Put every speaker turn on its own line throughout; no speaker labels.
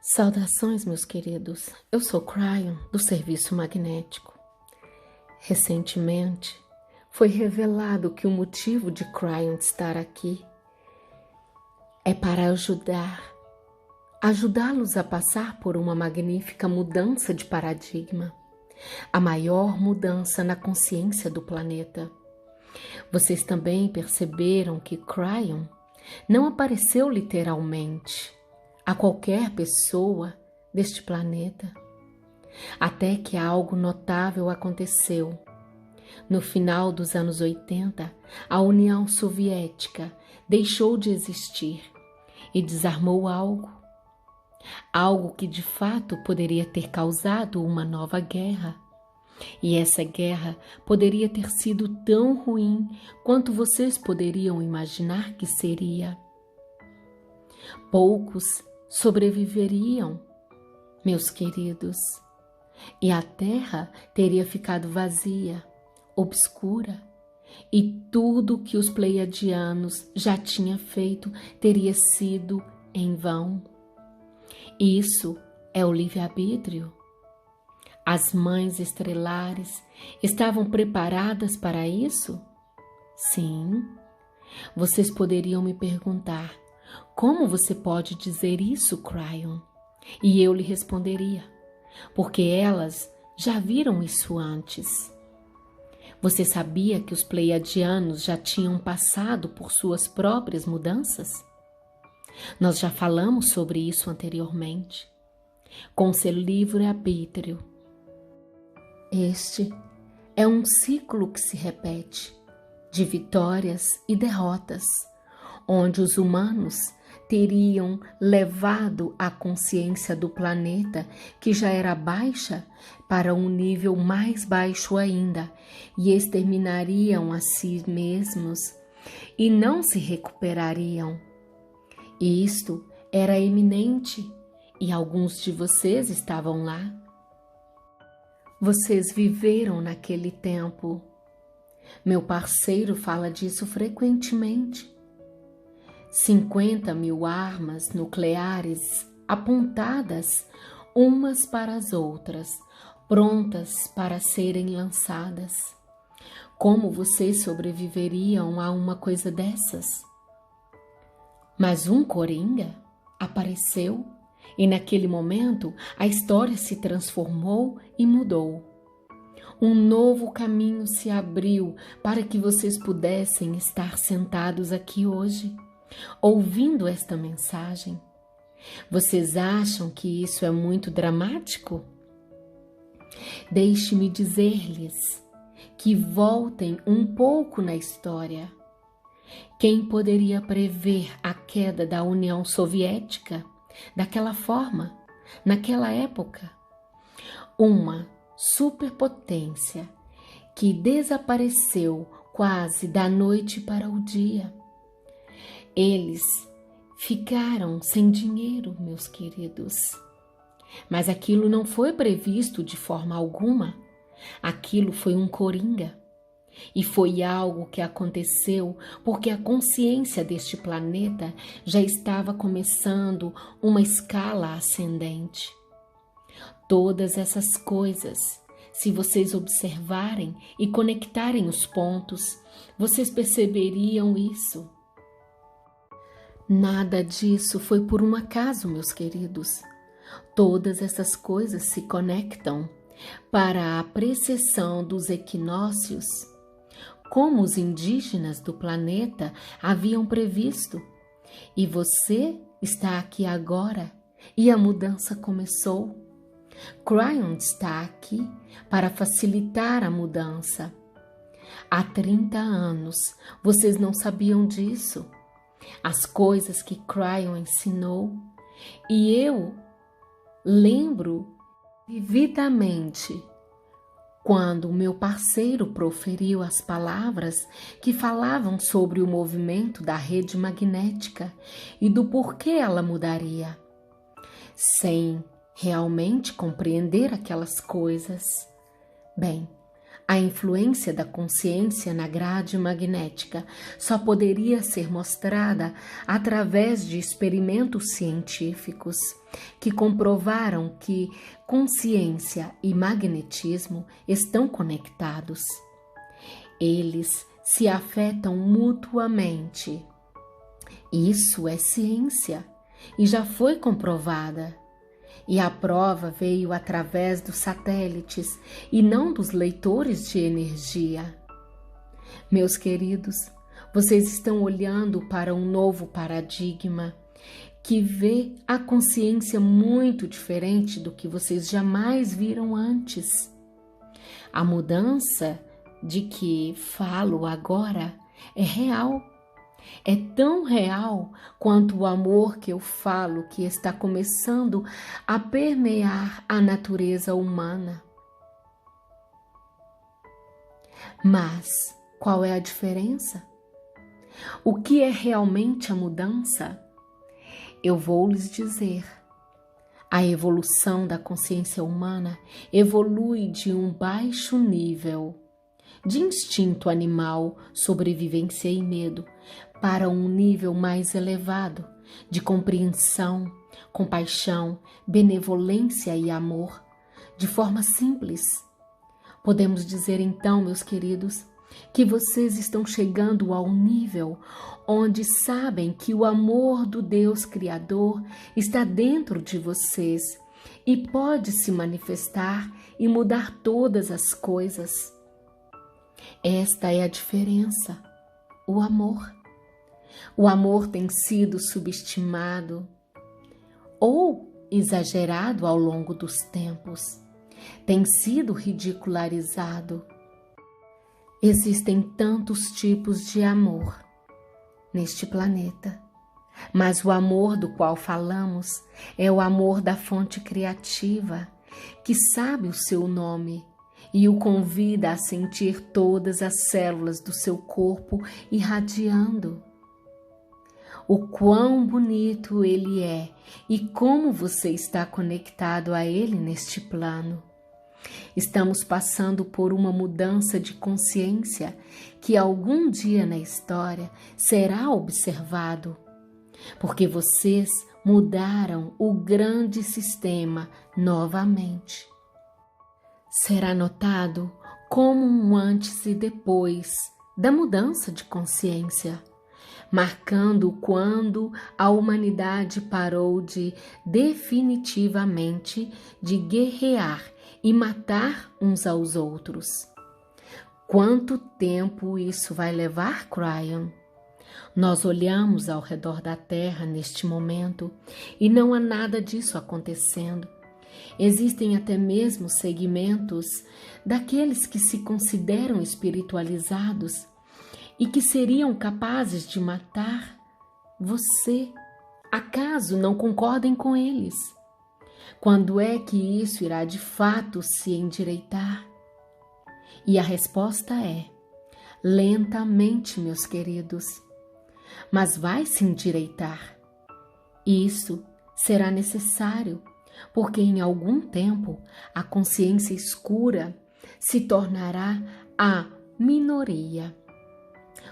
Saudações, meus queridos. Eu sou Cryon, do Serviço Magnético. Recentemente, foi revelado que o motivo de Cryon estar aqui é para ajudá-los a passar por uma magnífica mudança de paradigma, a maior mudança na consciência do planeta. Vocês também perceberam que Cryon não apareceu literalmente a qualquer pessoa deste planeta, até que algo notável aconteceu. No final dos anos 80, a União Soviética deixou de existir e desarmou algo que de fato poderia ter causado uma nova guerra. E essa guerra poderia ter sido tão ruim quanto vocês poderiam imaginar que seria. Poucos sobreviveriam, meus queridos, e a Terra teria ficado vazia, obscura, e tudo que os pleiadianos já tinham feito teria sido em vão. Isso é o livre-arbítrio. As mães estrelares estavam preparadas para isso? Sim. Vocês poderiam me perguntar: como você pode dizer isso, Cryon? E eu lhe responderia: porque elas já viram isso antes. Você sabia que os pleiadianos já tinham passado por suas próprias mudanças? Nós já falamos sobre isso anteriormente, com seu livre-arbítrio. Este é um ciclo que se repete, de vitórias e derrotas, onde os humanos teriam levado a consciência do planeta, que já era baixa, para um nível mais baixo ainda, e exterminariam a si mesmos e não se recuperariam. E isto era iminente, e alguns de vocês estavam lá. Vocês viveram naquele tempo. Meu parceiro fala disso frequentemente. 50.000 armas nucleares apontadas umas para as outras, prontas para serem lançadas. Como vocês sobreviveriam a uma coisa dessas? Mas um coringa apareceu e naquele momento a história se transformou e mudou. Um novo caminho se abriu para que vocês pudessem estar sentados aqui hoje, ouvindo esta mensagem. Vocês acham que isso é muito dramático? Deixe-me dizer-lhes que voltem um pouco na história. Quem poderia prever a queda da União Soviética daquela forma, naquela época? Uma superpotência que desapareceu quase da noite para o dia. Eles ficaram sem dinheiro, meus queridos. Mas aquilo não foi previsto de forma alguma. Aquilo foi um coringa. E foi algo que aconteceu porque a consciência deste planeta já estava começando uma escala ascendente. Todas essas coisas, se vocês observarem e conectarem os pontos, vocês perceberiam isso. Nada disso foi por um acaso, meus queridos. Todas essas coisas se conectam para a precessão dos equinócios, como os indígenas do planeta haviam previsto. E você está aqui agora e a mudança começou. Cryon está aqui para facilitar a mudança. Há 30 anos vocês não sabiam disso. As coisas que Cryon ensinou, e eu lembro vividamente quando o meu parceiro proferiu as palavras que falavam sobre o movimento da rede magnética e do porquê ela mudaria, sem realmente compreender aquelas coisas. Bem, A influência da consciência na grade magnética só poderia ser mostrada através de experimentos científicos que comprovaram que consciência e magnetismo estão conectados. Eles se afetam mutuamente. Isso é ciência e já foi comprovada. E a prova veio através dos satélites e não dos leitores de energia. Meus queridos, vocês estão olhando para um novo paradigma que vê a consciência muito diferente do que vocês jamais viram antes. A mudança de que falo agora é real. É tão real quanto o amor que eu falo que está começando a permear a natureza humana. Mas qual é a diferença? O que é realmente a mudança? Eu vou lhes dizer. A evolução da consciência humana evolui de um baixo nível de instinto animal, sobrevivência e medo, para um nível mais elevado de compreensão, compaixão, benevolência e amor, de forma simples. Podemos dizer então, meus queridos, que vocês estão chegando ao nível onde sabem que o amor do Deus Criador está dentro de vocês e pode se manifestar e mudar todas as coisas. Esta é a diferença, o amor. O amor tem sido subestimado ou exagerado ao longo dos tempos, tem sido ridicularizado. Existem tantos tipos de amor neste planeta, mas o amor do qual falamos é o amor da fonte criativa, que sabe o seu nome e o convida a sentir todas as células do seu corpo irradiando. O quão bonito ele é e como você está conectado a ele neste plano. Estamos passando por uma mudança de consciência que algum dia na história será observado, porque vocês mudaram o grande sistema novamente. Será notado como um antes e depois da mudança de consciência, marcando quando a humanidade parou de definitivamente de guerrear e matar uns aos outros. Quanto tempo isso vai levar, Cryon? Nós olhamos ao redor da Terra neste momento e não há nada disso acontecendo. Existem até mesmo segmentos daqueles que se consideram espiritualizados e que seriam capazes de matar você, acaso não concordem com eles? Quando é que isso irá de fato se endireitar? E a resposta é: lentamente, meus queridos, mas vai se endireitar. Isso será necessário, porque em algum tempo a consciência escura se tornará a minoria,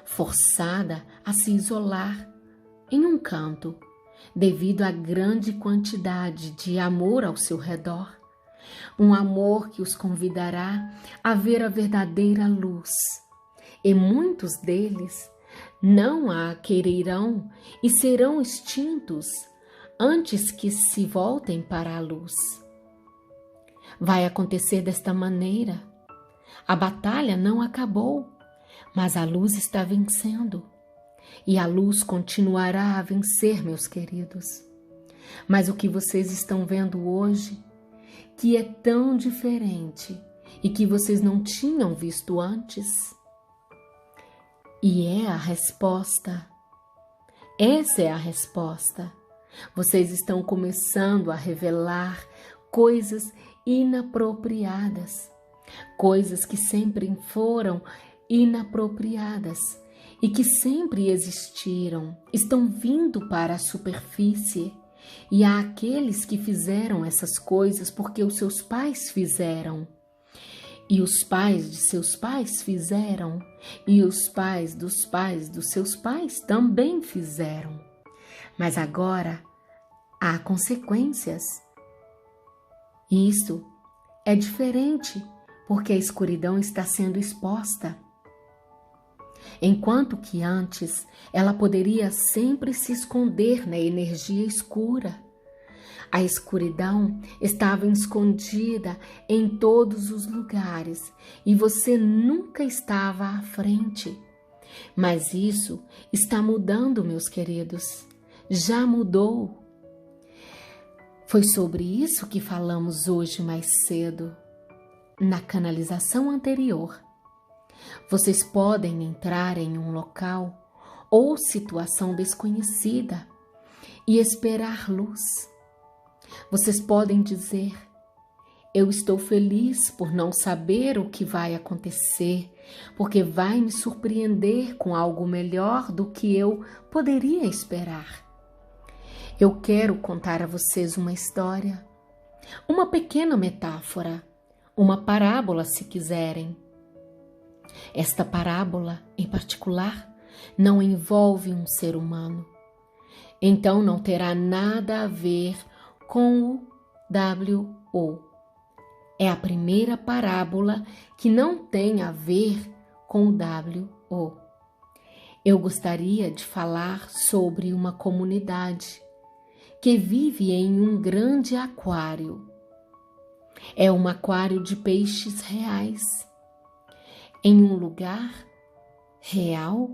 forçada a se isolar em um canto, devido à grande quantidade de amor ao seu redor, um amor que os convidará a ver a verdadeira luz, e muitos deles não a quererão e serão extintos antes que se voltem para a luz. Vai acontecer desta maneira. A batalha não acabou, mas a luz está vencendo. E a luz continuará a vencer, meus queridos. Mas o que vocês estão vendo hoje, que é tão diferente e que vocês não tinham visto antes, e é a resposta. Essa é a resposta. Vocês estão começando a revelar coisas inapropriadas, coisas que sempre foram inapropriadas e que sempre existiram, estão vindo para a superfície. E há aqueles que fizeram essas coisas porque os seus pais fizeram. E os pais de seus pais fizeram, e os pais dos seus pais também fizeram. Mas agora há consequências. E isso é diferente, porque a escuridão está sendo exposta. Enquanto que antes ela poderia sempre se esconder na energia escura. A escuridão estava escondida em todos os lugares e você nunca estava à frente. Mas isso está mudando, meus queridos. Já mudou. Foi sobre isso que falamos hoje mais cedo, na canalização anterior. Vocês podem entrar em um local ou situação desconhecida e esperar luz. Vocês podem dizer: eu estou feliz por não saber o que vai acontecer, porque vai me surpreender com algo melhor do que eu poderia esperar. Eu quero contar a vocês uma história, uma pequena metáfora, uma parábola, se quiserem. Esta parábola, em particular, não envolve um ser humano. Então não terá nada a ver com o W.O. É a primeira parábola que não tem a ver com o W.O. Eu gostaria de falar sobre uma comunidade que vive em um grande aquário. É um aquário de peixes reais, em um lugar real.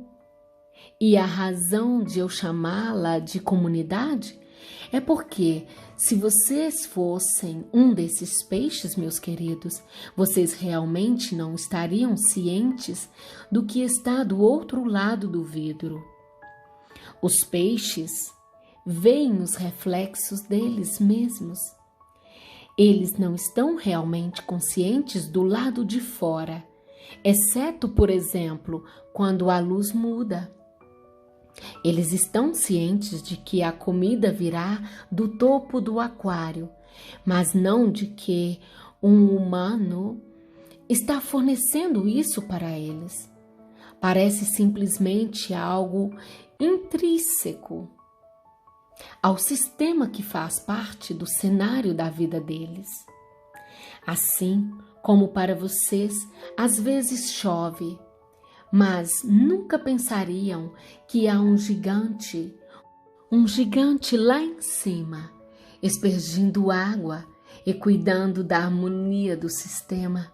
E a razão de eu chamá-la de comunidade é porque, se vocês fossem um desses peixes, meus queridos, vocês realmente não estariam cientes do que está do outro lado do vidro. Os peixes veem os reflexos deles mesmos. Eles não estão realmente conscientes do lado de fora, exceto, por exemplo, quando a luz muda. Eles estão cientes de que a comida virá do topo do aquário, mas não de que um humano está fornecendo isso para eles. Parece simplesmente algo intrínseco ao sistema que faz parte do cenário da vida deles. Assim como para vocês, às vezes chove, mas nunca pensariam que há um gigante lá em cima, aspergindo água e cuidando da harmonia do sistema.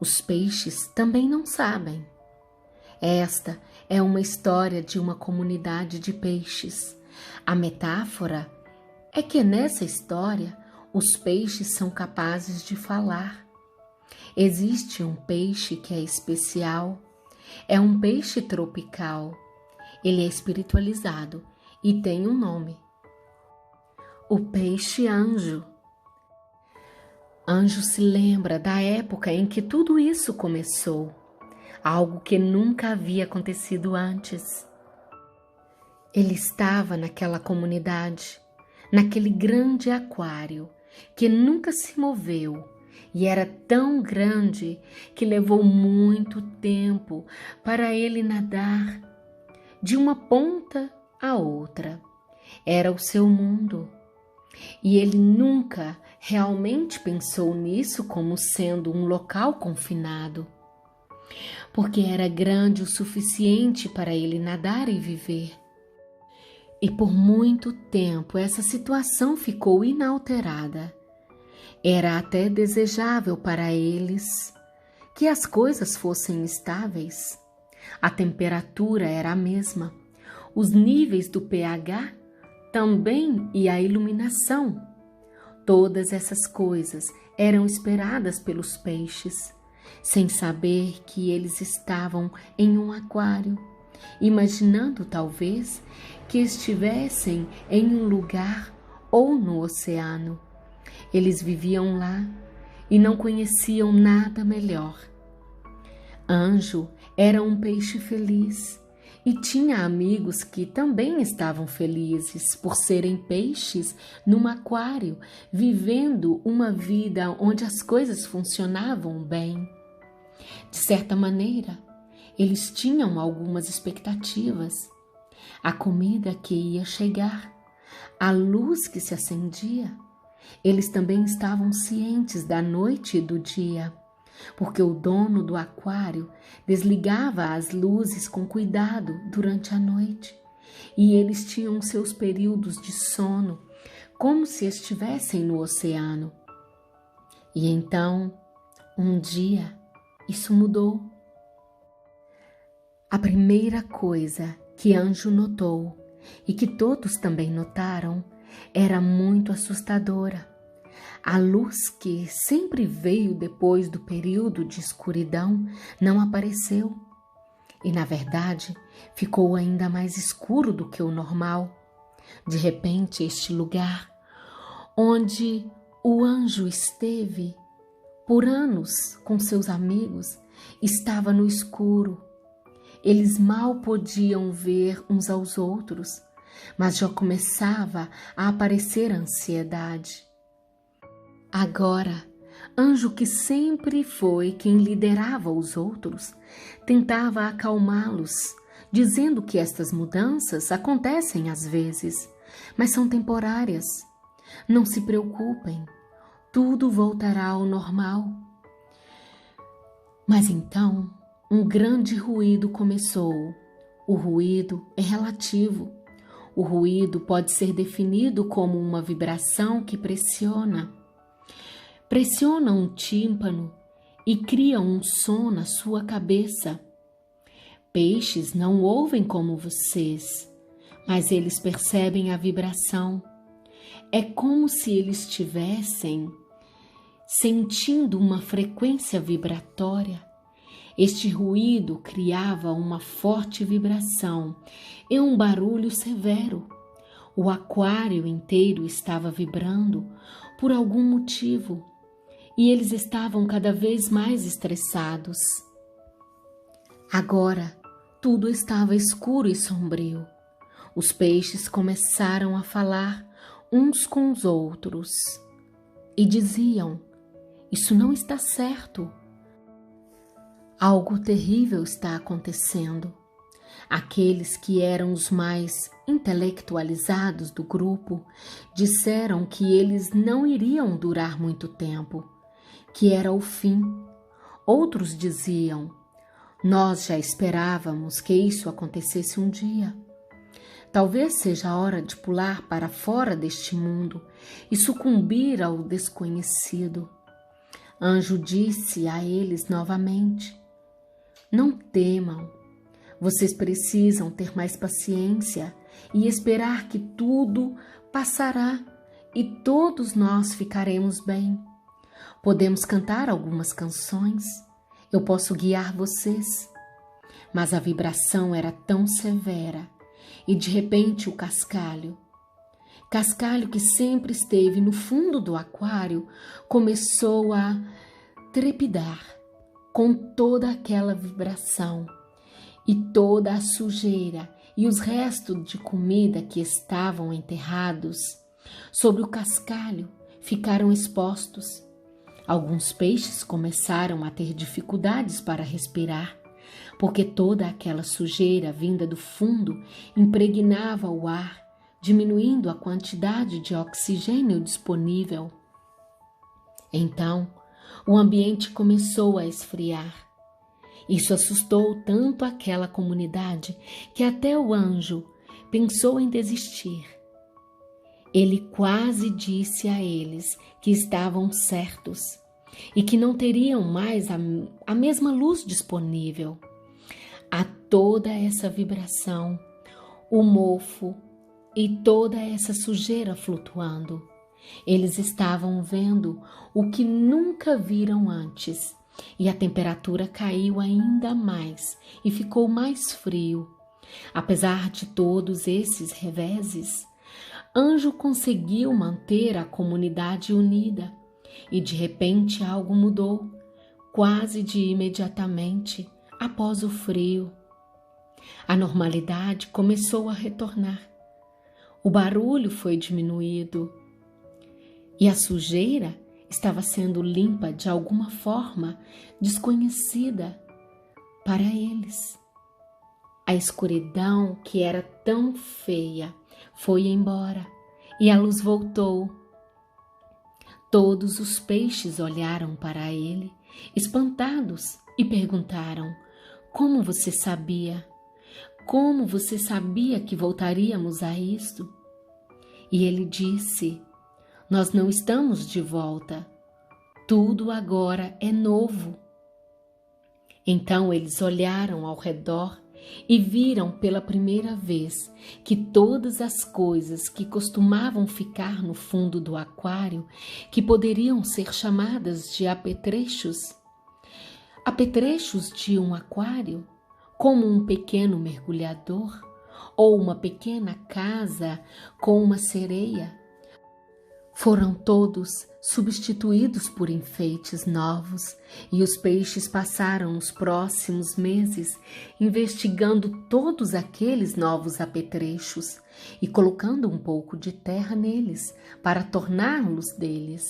Os peixes também não sabem. Esta é uma história de uma comunidade de peixes. A metáfora é que nessa história os peixes são capazes de falar. Existe um peixe que é especial. É um peixe tropical. Ele é espiritualizado e tem um nome: o peixe anjo. Anjo se lembra da época em que tudo isso começou, algo que nunca havia acontecido antes. Ele estava naquela comunidade, naquele grande aquário que nunca se moveu. E era tão grande que levou muito tempo para ele nadar de uma ponta à outra. Era o seu mundo. E ele nunca realmente pensou nisso como sendo um local confinado, porque era grande o suficiente para ele nadar e viver. E por muito tempo essa situação ficou inalterada. Era até desejável para eles que as coisas fossem estáveis. A temperatura era a mesma, os níveis do pH também e a iluminação. Todas essas coisas eram esperadas pelos peixes, sem saber que eles estavam em um aquário, imaginando talvez que estivessem em um lugar ou no oceano. Eles viviam lá e não conheciam nada melhor. Anjo era um peixe feliz e tinha amigos que também estavam felizes por serem peixes num aquário, vivendo uma vida onde as coisas funcionavam bem. De certa maneira, eles tinham algumas expectativas. A comida que ia chegar, a luz que se acendia. Eles também estavam cientes da noite e do dia, porque o dono do aquário desligava as luzes com cuidado durante a noite, e eles tinham seus períodos de sono, como se estivessem no oceano. E então, um dia, isso mudou. A primeira coisa que Anjo notou, e que todos também notaram, era muito assustadora. A luz que sempre veio depois do período de escuridão não apareceu. E, na verdade, ficou ainda mais escuro do que o normal. De repente, este lugar, onde o anjo esteve por anos com seus amigos, estava no escuro. Eles mal podiam ver uns aos outros, mas já começava a aparecer a ansiedade. Agora, Anjo, que sempre foi quem liderava os outros, tentava acalmá-los, dizendo que estas mudanças acontecem às vezes, mas são temporárias. Não se preocupem, tudo voltará ao normal. Mas então, um grande ruído começou. O ruído é relativo. O ruído pode ser definido como uma vibração que pressiona um tímpano e cria um som na sua cabeça. Peixes não ouvem como vocês, mas eles percebem a vibração. É como se eles estivessem sentindo uma frequência vibratória. Este ruído criava uma forte vibração e um barulho severo. O aquário inteiro estava vibrando por algum motivo e eles estavam cada vez mais estressados. Agora, tudo estava escuro e sombrio. Os peixes começaram a falar uns com os outros e diziam: "Isso não está certo. Algo terrível está acontecendo." Aqueles que eram os mais intelectualizados do grupo disseram que eles não iriam durar muito tempo, que era o fim. Outros diziam: "Nós já esperávamos que isso acontecesse um dia. Talvez seja a hora de pular para fora deste mundo e sucumbir ao desconhecido." Anjo disse a eles novamente: "Não temam. Vocês precisam ter mais paciência e esperar que tudo passará e todos nós ficaremos bem. Podemos cantar algumas canções. Eu posso guiar vocês." Mas a vibração era tão severa e de repente o cascalho que sempre esteve no fundo do aquário, começou a trepidar com toda aquela vibração. E toda a sujeira e os restos de comida que estavam enterrados sobre o cascalho ficaram expostos. Alguns peixes começaram a ter dificuldades para respirar, porque toda aquela sujeira vinda do fundo impregnava o ar, diminuindo a quantidade de oxigênio disponível. Então, o ambiente começou a esfriar. Isso assustou tanto aquela comunidade que até o anjo pensou em desistir. Ele quase disse a eles que estavam certos e que não teriam mais a mesma luz disponível. A toda essa vibração, o mofo e toda essa sujeira flutuando. Eles estavam vendo o que nunca viram antes. E a temperatura caiu ainda mais e ficou mais frio. Apesar de todos esses reveses, Anjo conseguiu manter a comunidade unida e de repente algo mudou, quase de imediatamente após o frio. A normalidade começou a retornar. O barulho foi diminuído e a sujeira estava sendo limpa de alguma forma desconhecida para eles. A escuridão, que era tão feia, foi embora e a luz voltou. Todos os peixes olharam para ele, espantados, e perguntaram: como você sabia? Como você sabia que voltaríamos a isto? E ele disse: nós não estamos de volta. Tudo agora é novo. Então eles olharam ao redor e viram pela primeira vez que todas as coisas que costumavam ficar no fundo do aquário, que poderiam ser chamadas de apetrechos de um aquário, como um pequeno mergulhador ou uma pequena casa com uma sereia, foram todos substituídos por enfeites novos, e os peixes passaram os próximos meses investigando todos aqueles novos apetrechos e colocando um pouco de terra neles para torná-los deles.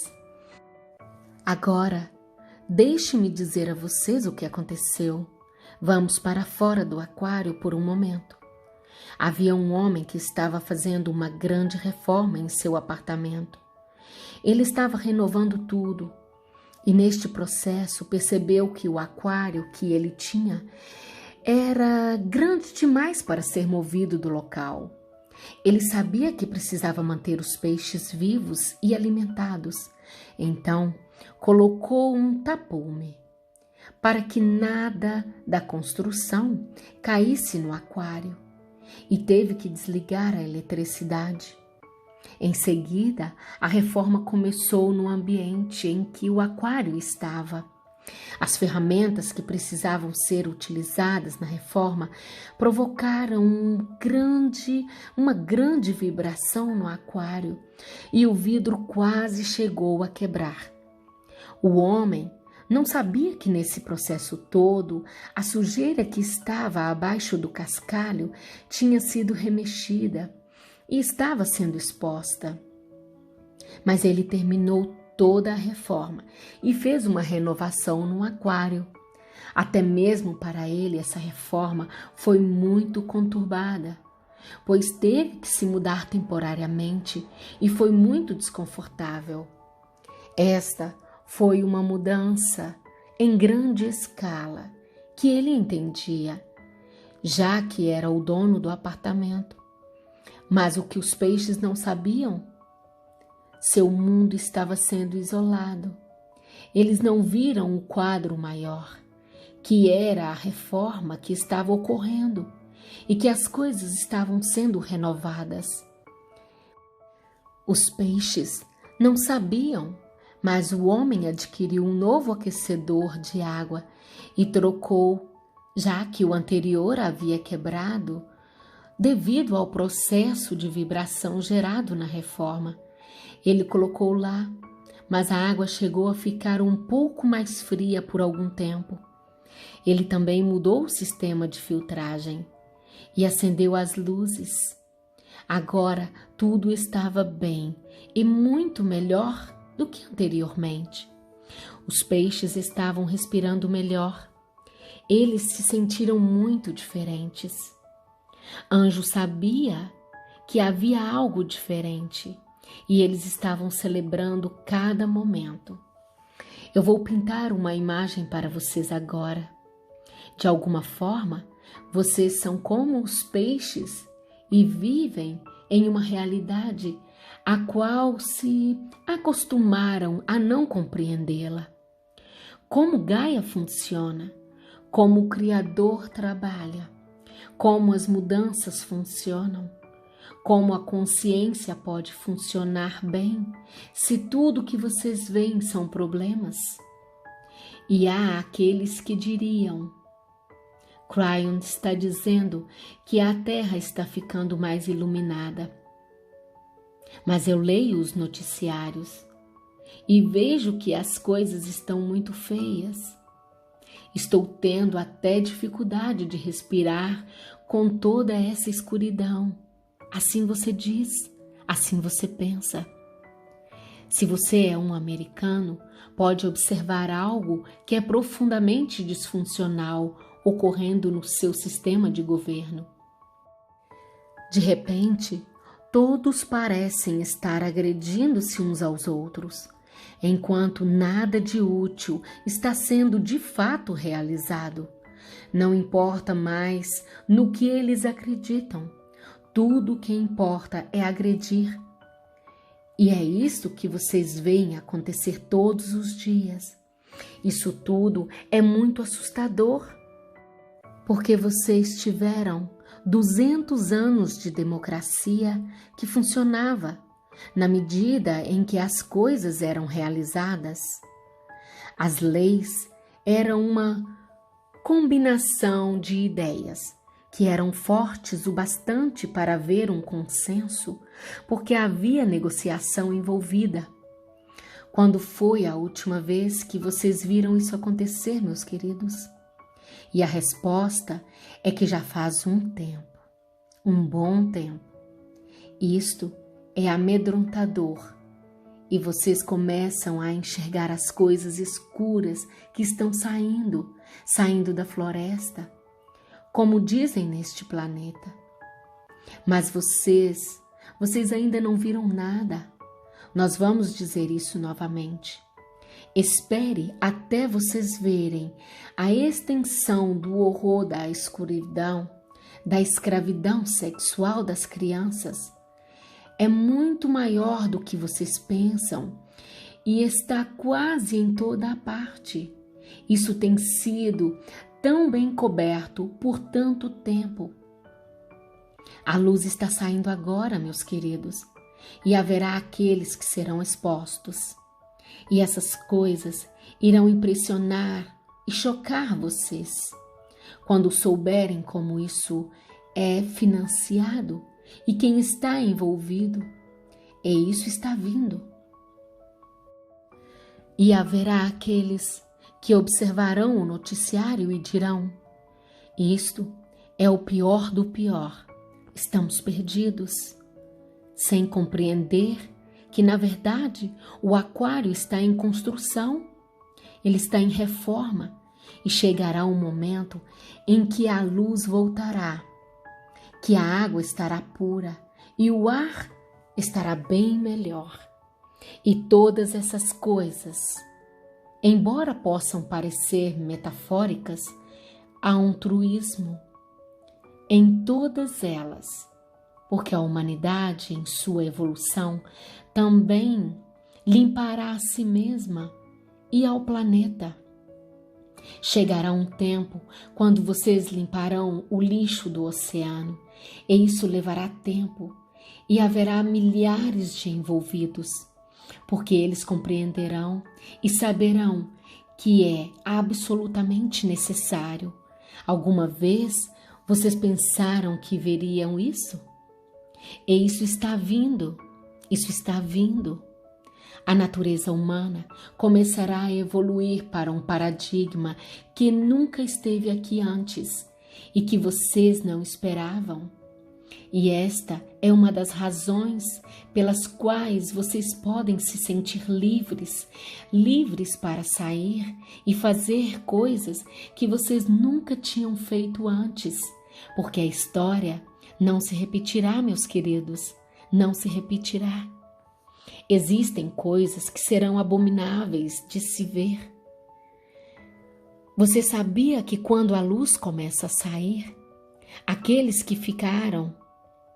Agora, deixe-me dizer a vocês o que aconteceu. Vamos para fora do aquário por um momento. Havia um homem que estava fazendo uma grande reforma em seu apartamento. Ele estava renovando tudo e neste processo percebeu que o aquário que ele tinha era grande demais para ser movido do local. Ele sabia que precisava manter os peixes vivos e alimentados, então colocou um tapume para que nada da construção caísse no aquário e teve que desligar a eletricidade. Em seguida, a reforma começou no ambiente em que o aquário estava. As ferramentas que precisavam ser utilizadas na reforma provocaram uma grande vibração no aquário e o vidro quase chegou a quebrar. O homem não sabia que nesse processo todo a sujeira que estava abaixo do cascalho tinha sido remexida e estava sendo exposta. Mas ele terminou toda a reforma e fez uma renovação no aquário. Até mesmo para ele essa reforma foi muito conturbada, pois teve que se mudar temporariamente e foi muito desconfortável. Esta foi uma mudança em grande escala que ele entendia, já que era o dono do apartamento. Mas o que os peixes não sabiam? Seu mundo estava sendo isolado. Eles não viram o quadro maior, que era a reforma que estava ocorrendo e que as coisas estavam sendo renovadas. Os peixes não sabiam, mas o homem adquiriu um novo aquecedor de água e trocou, já que o anterior havia quebrado, devido ao processo de vibração gerado na reforma. Ele colocou lá, mas a água chegou a ficar um pouco mais fria por algum tempo. Ele também mudou o sistema de filtragem e acendeu as luzes. Agora tudo estava bem e muito melhor do que anteriormente. Os peixes estavam respirando melhor. Eles se sentiram muito diferentes. Anjo sabia que havia algo diferente e eles estavam celebrando cada momento. Eu vou pintar uma imagem para vocês agora. De alguma forma, vocês são como os peixes e vivem em uma realidade a qual se acostumaram a não compreendê-la. Como Gaia funciona, como o Criador trabalha, como as mudanças funcionam, como a consciência pode funcionar bem se tudo que vocês veem são problemas. E há aqueles que diriam: Cryon está dizendo que a Terra está ficando mais iluminada. Mas eu leio os noticiários e vejo que as coisas estão muito feias. Estou tendo até dificuldade de respirar com toda essa escuridão. Assim você diz, assim você pensa. Se você é um americano, pode observar algo que é profundamente disfuncional ocorrendo no seu sistema de governo. De repente, todos parecem estar agredindo-se uns aos outros, enquanto nada de útil está sendo de fato realizado. Não importa mais no que eles acreditam. Tudo o que importa é agredir. E é isso que vocês veem acontecer todos os dias. Isso tudo é muito assustador, porque vocês tiveram 200 anos de democracia que funcionava na medida em que as coisas eram realizadas. As leis eram uma combinação de ideias que eram fortes o bastante para haver um consenso, porque havia negociação envolvida. Quando foi a última vez que vocês viram isso acontecer, meus queridos? E a resposta é que já faz um tempo, um bom tempo. Isto é amedrontador e vocês começam a enxergar as coisas escuras que estão saindo da floresta, como dizem neste planeta. Mas vocês ainda não viram nada. Nós vamos dizer isso novamente. Espere até vocês verem a extensão do horror da escuridão, da escravidão sexual das crianças. É muito maior do que vocês pensam e está quase em toda a parte. Isso tem sido tão bem coberto por tanto tempo. A luz está saindo agora, meus queridos, e haverá aqueles que serão expostos. E essas coisas irão impressionar e chocar vocês quando souberem como isso é financiado e quem está envolvido. E isso está vindo. E haverá aqueles que observarão o noticiário e dirão: isto é o pior do pior, estamos perdidos, sem compreender que, na verdade, o aquário está em construção, ele está em reforma e chegará um momento em que a luz voltará, que a água estará pura e o ar estará bem melhor. E todas essas coisas, embora possam parecer metafóricas, há um truísmo em todas elas, porque a humanidade, em sua evolução, também limpará a si mesma e ao planeta. Chegará um tempo quando vocês limparão o lixo do oceano, e isso levará tempo, e haverá milhares de envolvidos, porque eles compreenderão e saberão que é absolutamente necessário. Alguma vez vocês pensaram que veriam isso? E isso está vindo, isso está vindo. A natureza humana começará a evoluir para um paradigma que nunca esteve aqui antes e que vocês não esperavam. E esta é uma das razões pelas quais vocês podem se sentir livres, livres para sair e fazer coisas que vocês nunca tinham feito antes, porque a história não se repetirá, meus queridos, não se repetirá. Existem coisas que serão abomináveis de se ver. Você sabia que quando a luz começa a sair, aqueles que ficaram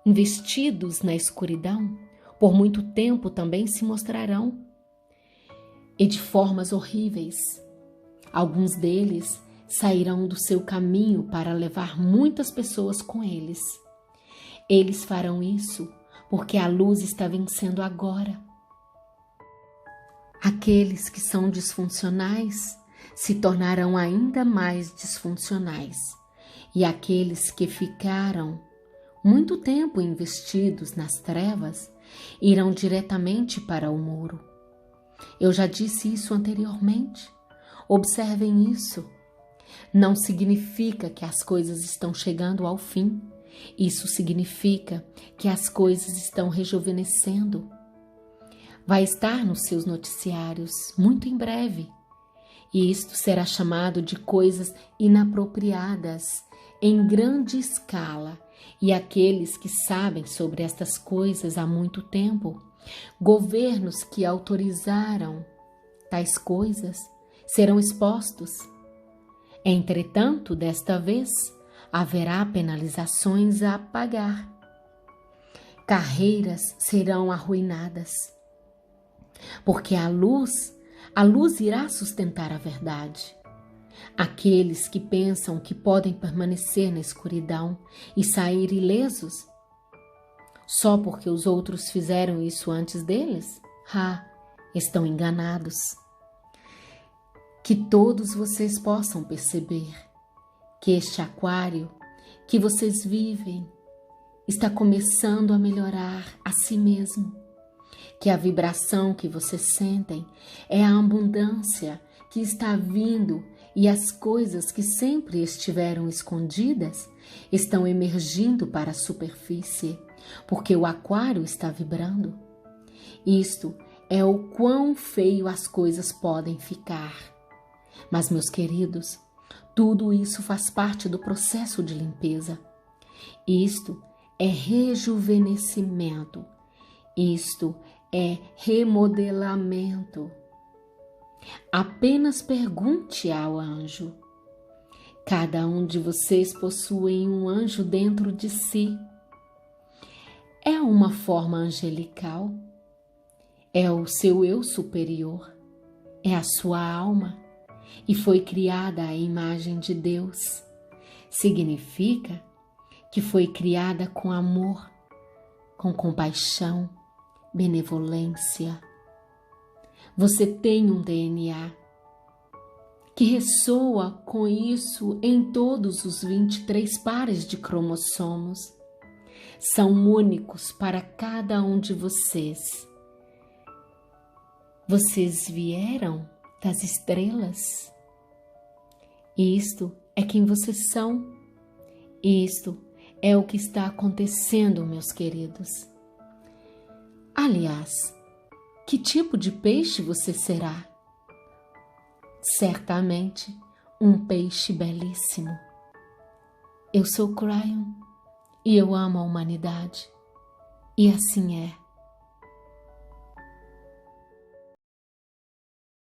investidos na escuridão, por muito tempo também se mostrarão, e de formas horríveis. Alguns deles sairão do seu caminho para levar muitas pessoas com eles. Eles farão isso porque a luz está vencendo agora. Aqueles que são disfuncionais se tornarão ainda mais disfuncionais, e aqueles que ficaram muito tempo investidos nas trevas irão diretamente para o muro. Eu já disse isso anteriormente. Observem isso. Não significa que as coisas estão chegando ao fim. Isso significa que as coisas estão rejuvenescendo. vai estar nos seus noticiários muito em breve. E isto será chamado de coisas inapropriadas em grande escala. E aqueles que sabem sobre estas coisas há muito tempo, governos que autorizaram tais coisas, serão expostos. Entretanto, desta vez, haverá penalizações a pagar. Carreiras serão arruinadas, porque a luz irá sustentar a verdade. Aqueles que pensam que podem permanecer na escuridão e sair ilesos, só porque os outros fizeram isso antes deles, estão enganados. Que todos vocês possam perceber que este aquário que vocês vivem está começando a melhorar a si mesmo, que a vibração que vocês sentem é a abundância que está vindo e as coisas que sempre estiveram escondidas estão emergindo para a superfície, porque o aquário está vibrando. Isto é o quão feio as coisas podem ficar. Mas, meus queridos, tudo isso faz parte do processo de limpeza. Isto é rejuvenescimento. Isto é remodelamento. Apenas pergunte ao anjo. Cada um de vocês possui um anjo dentro de si. É uma forma angelical. É o seu eu superior. É a sua alma. E foi criada à imagem de Deus. Significa que foi criada com amor, com compaixão, benevolência. Você tem um DNA que ressoa com isso em todos os 23 pares de cromossomos. São únicos para cada um de vocês. Vocês vieram das estrelas. Isto é quem vocês são. Isto é o que está acontecendo, meus queridos. Aliás, que tipo de peixe você será? Certamente um peixe belíssimo. Eu sou Cryon e eu amo a humanidade. E assim é.